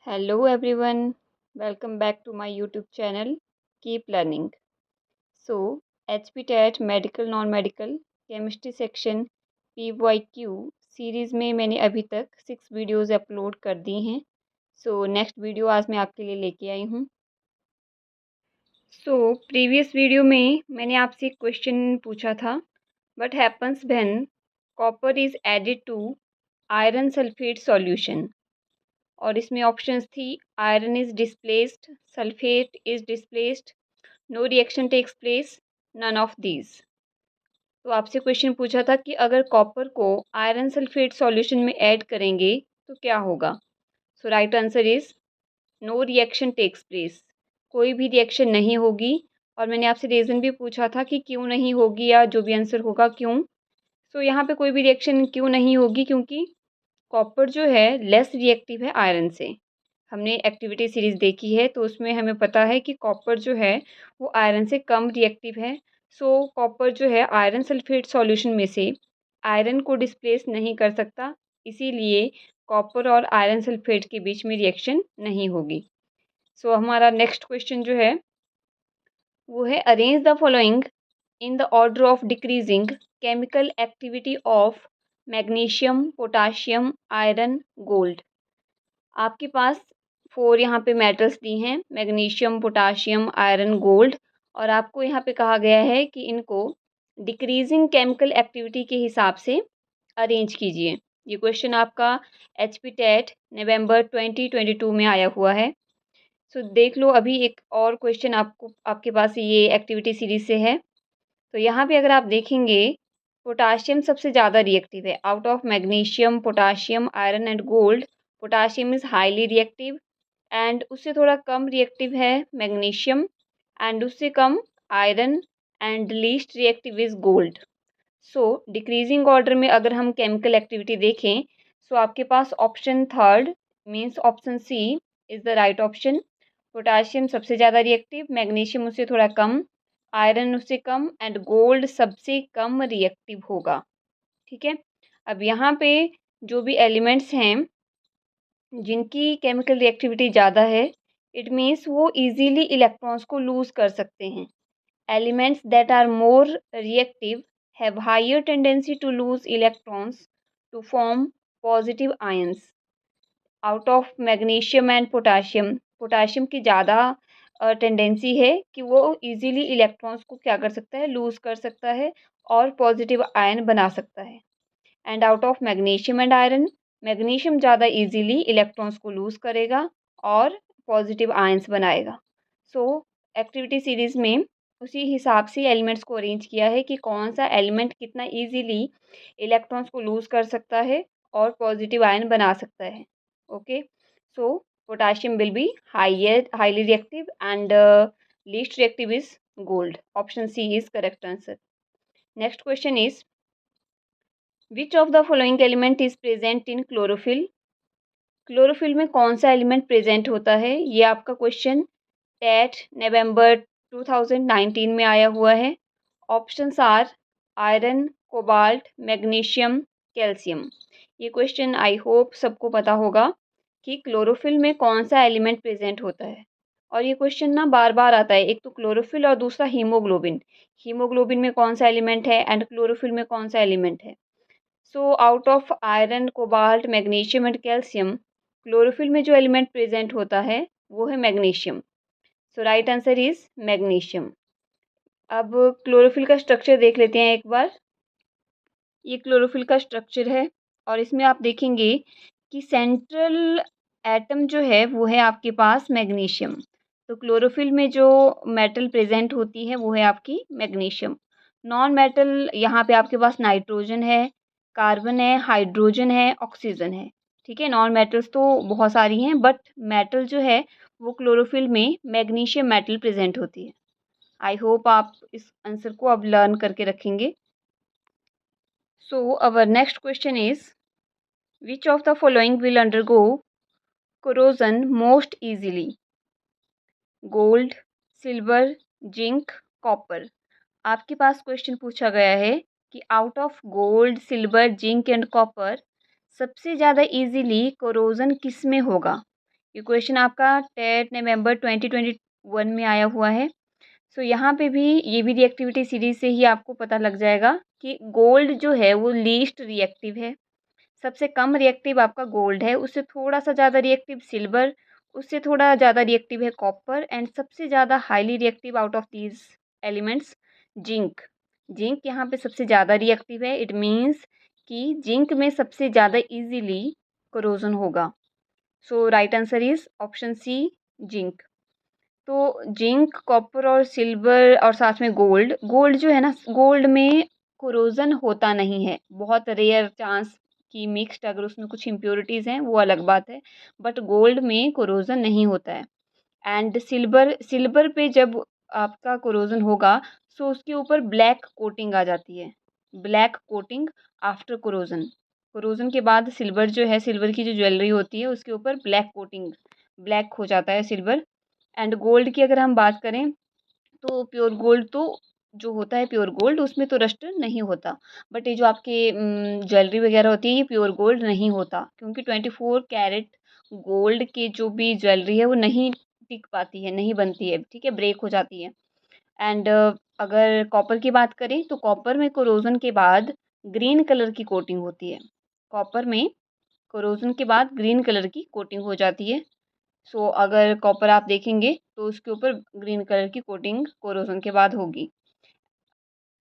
Hello everyone, welcome back to my YouTube channel Keep Learning. So, HPTET medical non medical chemistry section PYQ series में मैंने अभी तक 6 videos upload कर दी हैं. So next video आज मैं आपके लिए लेके आई हूँ. सो प्रीवियस वीडियो में मैंने आपसे एक क्वेश्चन पूछा था. What happens when copper is added to iron sulphate solution. और इसमें ऑप्शंस थी iron is displaced, sulphate is displaced, no reaction takes place, none of these. तो आपसे क्वेश्चन पूछा था कि अगर कॉपर को आयरन सल्फेट सॉल्यूशन में ऐड करेंगे तो क्या होगा. So right answer is no reaction takes place. कोई भी रिएक्शन नहीं होगी. और मैंने आपसे रीज़न भी पूछा था कि क्यों नहीं होगी, या जो भी आंसर होगा क्यों. सो यहाँ पे कोई भी रिएक्शन क्यों नहीं होगी, क्योंकि कॉपर जो है लेस रिएक्टिव है आयरन से. हमने एक्टिविटी सीरीज़ देखी है तो उसमें हमें पता है कि कॉपर जो है वो आयरन से कम रिएक्टिव है. सो कॉपर जो है आयरन सल्फेट सॉल्यूशन में से आयरन को डिस्प्लेस नहीं कर सकता. इसीलिए कॉपर और आयरन सल्फेट के बीच में रिएक्शन नहीं होगी. सो हमारा नेक्स्ट क्वेश्चन जो है वो है arrange the following in the order of decreasing chemical activity of magnesium, potassium, iron, gold. आपके पास 4 यहाँ पे मेटल्स दी हैं, मैग्नीशियम, पोटाशियम, आयरन, गोल्ड. और आपको यहाँ पे कहा गया है कि इनको डिक्रीजिंग केमिकल एक्टिविटी के हिसाब से अरेंज कीजिए. ये क्वेश्चन आपका HPTET नवंबर 2022 में आया हुआ है. सो देख लो, अभी एक और क्वेश्चन आपके पास ये एक्टिविटी सीरीज से है. तो यहाँ पे अगर आप देखेंगे पोटाशियम सबसे ज़्यादा रिएक्टिव है. Out of magnesium, potassium, iron and gold, potassium is highly reactive. And उससे थोड़ा कम रिएक्टिव है मैग्नीशियम. एंड उससे कम iron. And least reactive is gold. So decreasing order में अगर हम केमिकल एक्टिविटी देखें, सो आपके पास option third means option C is the right option. Potassium सबसे ज़्यादा रिएक्टिव, मैग्नीशियम उससे थोड़ा कम, आयरन उससे कम एंड गोल्ड सबसे कम रिएक्टिव होगा. ठीक है. अब यहाँ पे जो भी एलिमेंट्स हैं जिनकी केमिकल रिएक्टिविटी ज़्यादा है, इट मीन्स वो इजीली इलेक्ट्रॉन्स को लूज़ कर सकते हैं. Elements that are more reactive have higher tendency to lose electrons to form positive ions. Out of magnesium and potassium, potassium की ज़्यादा टेंडेंसी है कि वो इजीली इलेक्ट्रॉन्स को क्या कर सकता है, लूज़ कर सकता है और पॉजिटिव आयन बना सकता है. And out of magnesium and iron, magnesium ज़्यादा इजीली इलेक्ट्रॉन्स को लूज़ करेगा और पॉजिटिव आयंस बनाएगा. सो एक्टिविटी सीरीज़ में उसी हिसाब से एलिमेंट्स को अरेंज किया है कि कौन सा एलिमेंट कितना इजीली इलेक्ट्रॉन्स को लूज़ कर सकता है और पॉजिटिव आयन बना सकता है. Okay. So potassium will be highly reactive and least reactive is gold. Option C is correct answer. Next question is which of the following element is present in chlorophyll. Chlorophyll में कौन सा element present होता है, ये आपका question TET नवंबर 2019 में आया हुआ है. Options are iron, cobalt, magnesium, calcium. ये क्वेश्चन आई होप सबको पता होगा कि क्लोरोफिल में कौन सा एलिमेंट प्रेजेंट होता है. और ये क्वेश्चन ना बार बार आता है. एक तो क्लोरोफिल और दूसरा हीमोग्लोबिन. हीमोग्लोबिन में कौन सा एलिमेंट है एंड क्लोरोफिल में कौन सा एलिमेंट है. So out of iron, cobalt, magnesium and calcium, chlorophyll में जो एलिमेंट प्रेजेंट होता है वो है magnesium. So right answer is magnesium. अब क्लोरोफिल का स्ट्रक्चर देख लेते हैं एक बार. ये क्लोरोफिल का स्ट्रक्चर है और इसमें आप देखेंगे कि सेंट्रल एटम जो है वो है आपके पास मैग्नीशियम. तो क्लोरोफिल में जो मेटल प्रेजेंट होती है वो है आपकी मैग्नीशियम. नॉन मेटल यहाँ पे आपके पास नाइट्रोजन है, कार्बन है, हाइड्रोजन है, ऑक्सीजन है. ठीक है. नॉन मेटल्स तो बहुत सारी हैं बट मेटल जो है वो क्लोरोफिल में मैग्नीशियम मेटल प्रेजेंट होती है. आई होप आप इस आंसर को अब लर्न करके रखेंगे. So our next question is which of the following will undergo corrosion most easily. Gold, silver, zinc, copper. आपके पास क्वेश्चन पूछा गया है कि out of gold, silver, zinc and copper सबसे ज़्यादा इजीली कोरोजन किस में होगा. ये क्वेश्चन आपका टेट नवंबर 2021 में आया हुआ है। सो यहाँ पे भी ये भी रिएक्टिविटी सीरीज से ही आपको पता लग जाएगा कि गोल्ड जो है वो लीस्ट रिएक्टिव है। सबसे कम रिएक्टिव आपका गोल्ड है, उससे थोड़ा सा ज़्यादा रिएक्टिव सिल्वर, उससे थोड़ा ज़्यादा रिएक्टिव है कॉपर, एंड सबसे ज़्यादा highly reactive out of these elements zinc. Zinc यहाँ पे सबसे ज़्यादा रिएक्टिव है। इट मीन्स कि जिंक में सबसे ज़्यादा इजीली कोरोजन होगा। So right answer is option C, zinc. तो जिंक, कॉपर और सिल्वर और साथ में गोल्ड, गोल्ड जो है ना, गोल्ड में कोरोजन होता नहीं है, बहुत रेयर चांस कि मिक्स्ड अगर उसमें कुछ इम्प्योरिटीज़ हैं वो अलग बात है, बट गोल्ड में कोरोजन नहीं होता है। एंड सिल्वर, सिल्वर पे जब आपका कोरोजन होगा सो उसके ऊपर ब्लैक कोटिंग आ जाती है, black coating after corrosion. Corrosion के बाद सिल्वर जो है, सिल्वर की जो ज्वेलरी होती है उसके ऊपर ब्लैक कोटिंग, ब्लैक हो जाता है सिल्वर। एंड गोल्ड की अगर हम बात करें तो प्योर गोल्ड तो जो होता है प्योर गोल्ड उसमें तो रस्ट नहीं होता, बट ये जो आपके ज्वेलरी वगैरह होती है ये प्योर गोल्ड नहीं होता, क्योंकि 24 कैरेट गोल्ड के जो भी ज्वेलरी है वो नहीं टिक पाती है, नहीं बनती है, ठीक है, ब्रेक हो जाती है। एंड अगर कॉपर की बात करें तो कॉपर में कोरोजन के बाद ग्रीन कलर की कोटिंग होती है, कॉपर में कोरोजन के बाद ग्रीन कलर की कोटिंग हो जाती है। सो अगर कॉपर आप देखेंगे तो उसके ऊपर ग्रीन कलर की कोटिंग कोरोजन के बाद होगी।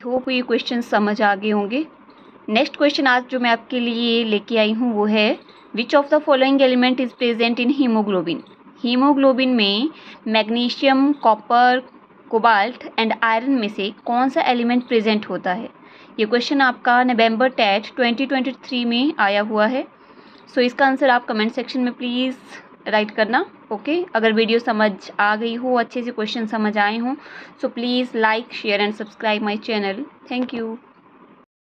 होप ये क्वेश्चन समझ आ गए होंगे। नेक्स्ट क्वेश्चन आज जो मैं आपके लिए लेके आई हूँ वो है, which of the following element is present in haemoglobin. Haemoglobin में magnesium, copper, cobalt and iron में से कौन सा एलिमेंट प्रेजेंट होता है। ये क्वेश्चन आपका नवंबर टेट 2023 में आया हुआ है। सो इसका आंसर आप कमेंट सेक्शन में प्लीज़ राइट करना। ओके, अगर वीडियो समझ आ गई हो, अच्छे से क्वेश्चन समझ आए हों, so please like, share and subscribe my channel. Thank you.